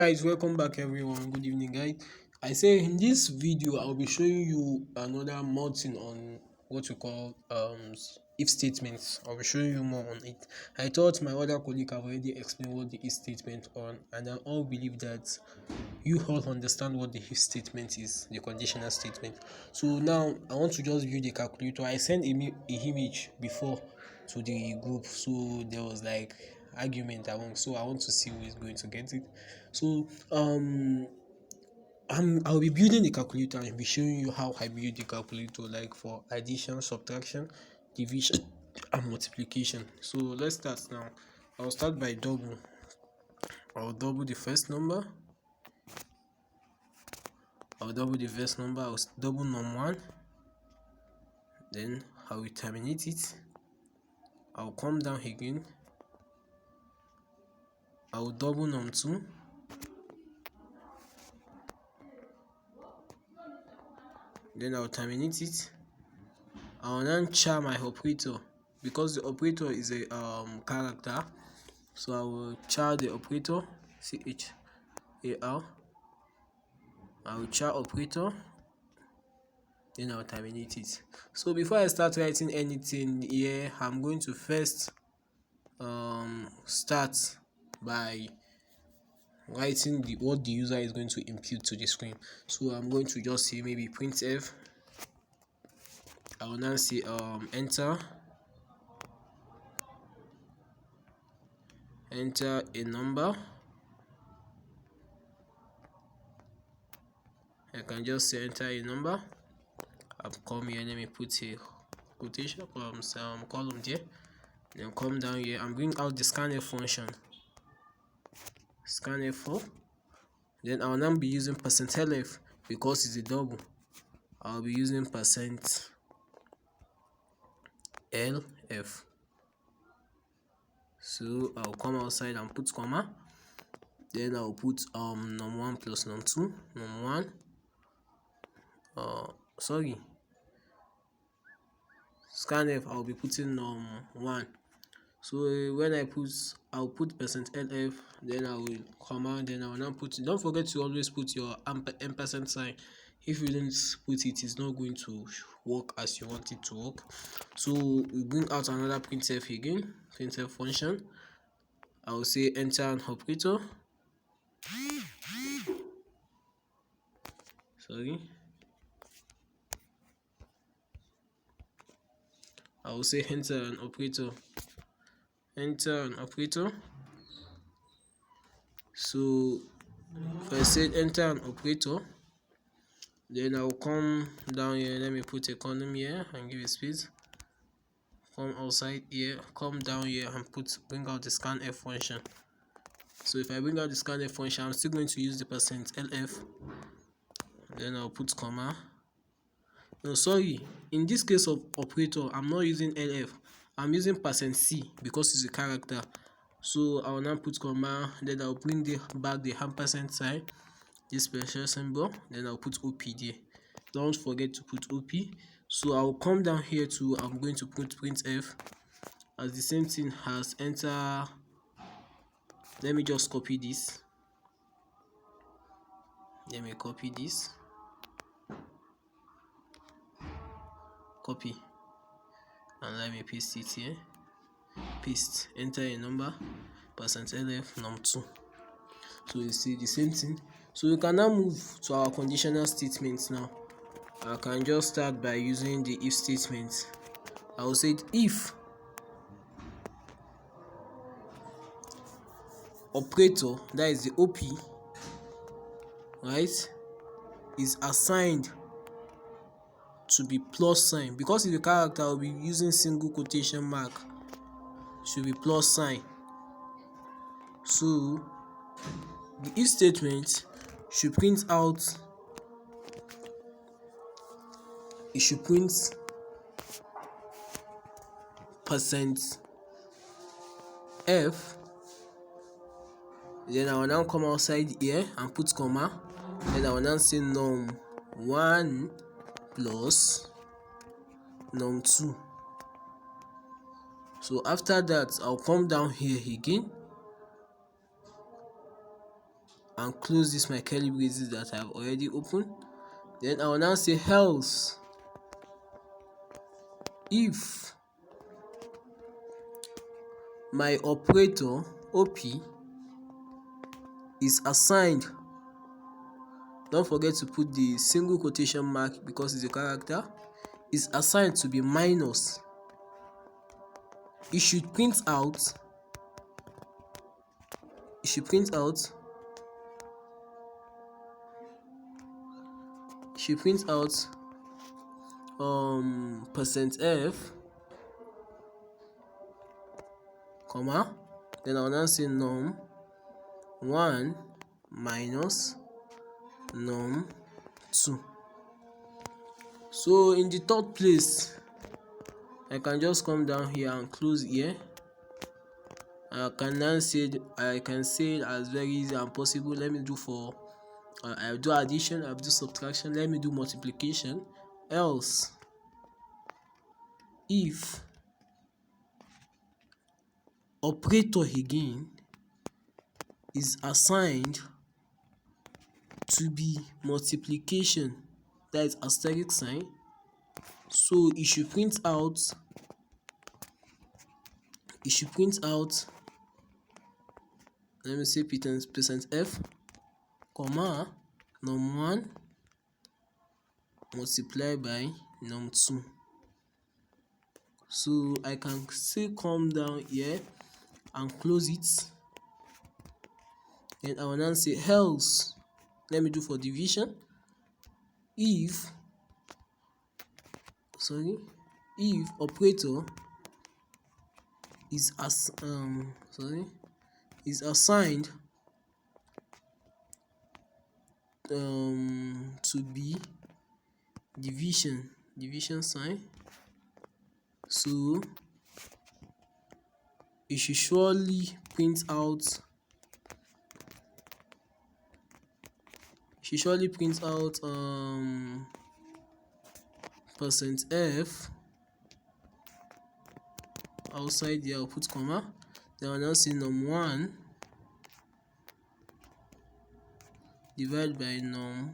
Guys, welcome back everyone. Good evening, guys. I say in this video I'll be showing you another more thing on what you call if statements. I'll be showing you more on it. I thought my other colleague have already explained what the if statement on, and I all believe that you all understand what the if statement is, the conditional statement. So now I want to just view the calculator. I sent a image before to the group, so there was like argument among, so I want to see who is going to get it. So I'll be building the calculator and be showing you how I build the calculator, like for addition, subtraction, division, and multiplication. So let's start now. I'll start by double. I'll double the first number. I'll double the first number. I'll double num1. Then I will terminate it. I'll come down again. I'll double num2. Then I'll terminate it. I'll now char my operator because the operator is a character. So I will char the operator, char. I will char operator, then I'll terminate it. So before I start writing anything here, I'm going to first start by writing what the user is going to input to the screen. So I'm going to just say maybe printf. I will now say enter a number. I can just say enter a number. I'll come here, let me put a quotation column there. Then come down here and bring out the scanf function. Scanf. Then I'll now be using %lf because it's a double. I'll be using %lf. So I'll come outside and put comma. Then I'll put num1 plus num2. Num1. Scanf, I'll be putting num1. So when I'll put %lf, then I will comma, then I will now put, don't forget to always put your ampersand sign. If you don't put it, it's not going to work as you want it to work. So we bring out another printf again, printf function. I will say enter an operator. I will say enter an operator. Enter an operator. So if I said enter an operator, then I'll come down here. Let me put a column here and give it space. Come outside here, come down here and bring out the scanf function. So if I bring out the scanf function, I'm still going to use the %lf. Then I'll put comma. No, sorry. In this case of operator, I'm not using lf. I'm using %c because it's a character. So I will now put comma. Then I'll bring back the ampersand sign, this special symbol. Then I'll put op there. Don't forget to put op. So I'll come down here to, I'm going to put printf as the same thing as enter. Let me just copy this. Let me copy this. Copy. And let me paste it here. Paste. Enter a number. %lf num2. So you see the same thing. So we can now move to our conditional statements now. I can just start by using the if statement. I will say if operator, that is the op, right, is assigned to be plus sign, because it's a character, I'll be using single quotation mark, should be plus sign. So the if statement should print out, it should print %f. Then I will now come outside here and put comma. Then I will now say num1 plus num2. So after that, I'll come down here again. and close this my curly braces that I have already opened. Then I will now say else if my operator OP is assigned, don't forget to put the single quotation mark because it's a character, is assigned to be minus, it should print out it should print out %f, comma, then I will now say num1 minus num2. So in the third place, I can just come down here and close here. I can say it as very easy and possible. Let me do for I do addition, I do subtraction, let me do multiplication. Else if operator again is assigned to be multiplication, that is asterisk sign, so it should print out let me say %f, comma, num1 multiplied by num2. So I can still come down here and close it. Then I will now say else, let me do for division, if operator is assigned to be division sign, so it should surely print out %f outside there. I'll put comma, then I'll now say num1 divided by num2.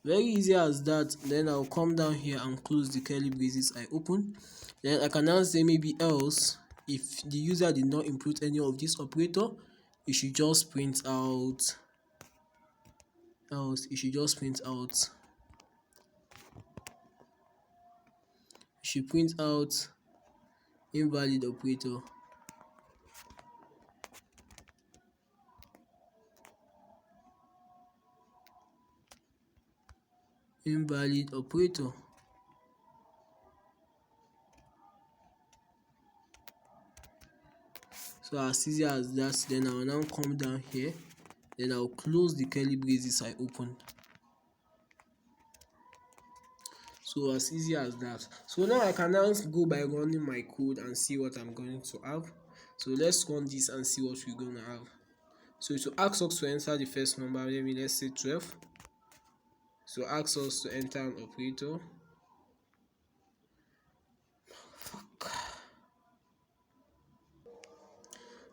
Very easy as that. Then I'll come down here and close the curly braces I opened. Then I can now say maybe else if the user did not input any of this operator, it should just print out invalid operator. So as easy as that. Then I will now come down here, then I'll close the curly braces I opened. So as easy as that. So now I can now go by running my code and see what I'm going to have. So let's run this and see what we're going to have. So to ask us to enter the first number, let's say 12. So ask us to enter an operator.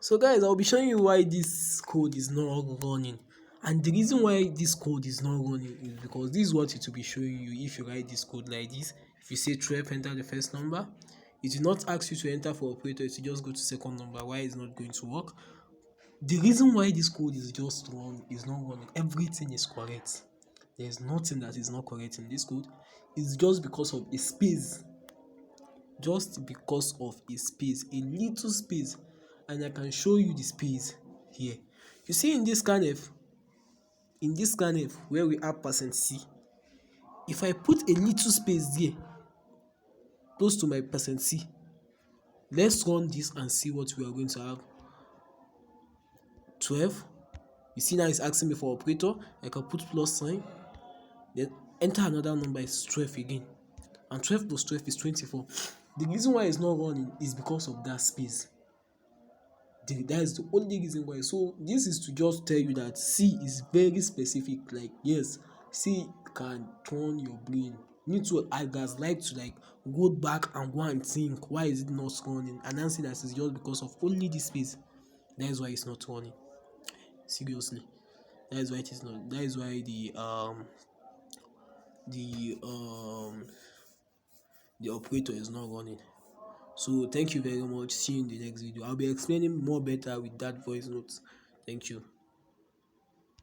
So guys, I'll be showing you why this code is not running. And the reason why this code is not running is because this is what it will be showing you if you write this code like this. If you say 12, enter the first number, it will not ask you to enter for operator, it will just go to second number. Why it's not going to work? The reason why this code is not running, everything is correct. There's nothing that is not correct in this code. It's just because of a space. Just because of a space, a little space. And I can show you the space here. You see in this scanf, where we have %c, if I put a little space there, close to my %c, let's run this and see what we are going to have. 12. You see now it's asking me for operator. I can put plus sign, then enter another number, is 12 again. And 12 plus 12 is 24. The reason why it's not running is because of that space. That is the only reason why. So this is to just tell you that C is very specific. Like, yes, C can turn your brain. You need to, I guys like to go back and go and think, why is it not running? And answer that is just because of only this space. That is why it's not running. seriously. That is why it is not. That is why the the operator is not running. So thank you very much. See you in the next video. I'll be explaining more better with that voice note. Thank you.